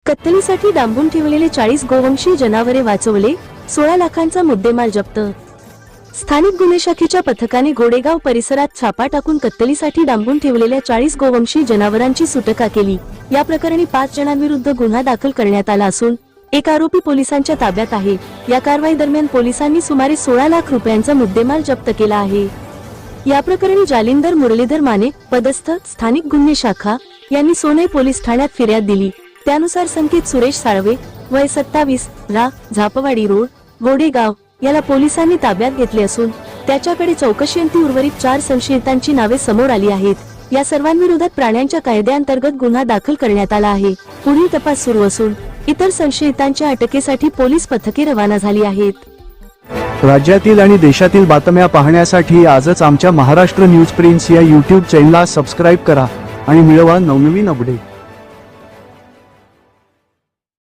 कत्तलीसाठी डांबून ठेवलेले 40 गोवंशीय जनावरे वाचवले, 16 लाखांचा मुद्देमाल जप्त। स्थानिक गुन्हे शाखेच्या पथकाने गोडेगाव परिसरात छापा टाकून कत्तलीसाठी डांबून ठेवलेल्या 40 गोवंशीय जनावरांची सुटका केली। या प्रकरणी 5 जणांविरुद्ध गुन्हा दाखल करण्यात आला असून एक आरोपी पोलिसांच्या ताब्यात आहे। या कारवाई दरम्यान पोलिसांनी सुमारे 16 लाख रुपयांचा मुद्देमाल जप्त केला आहे। या प्रकरणी जालिंदर मुरलीधर माने पदस्थ स्थानिक गुन्हे शाखा यांनी सोनई पोलीस ठाण्यात फिर्याद दिली। त्यानुसार संकेत सुरेश साळवे वय 27 रा झापवाडी रोड गोडेगाव याला पोलिसांनी ताब्यात घेतले असून त्याच्याकडे चौकशीअंती उर्वरित 4 संशयितांची नावे समोर आली आहेत। या सर्वांविरोधात प्राण्यांच्या कायद्याअंतर्गत गुन्हा दाखल करण्यात आला आहे। पुढील तपास सुरू असून इतर संशयितांच्या अटकेसाठी पोलीस पथके रवाना झाली आहेत। राज्यातील आणि देशातील बातम्या पाहण्यासाठी आजच आमच्या महाराष्ट्र न्यूज प्रिन्स या YouTube चॅनलला सबस्क्राइब करा आणि मिळवा नवनवीन अपडेट।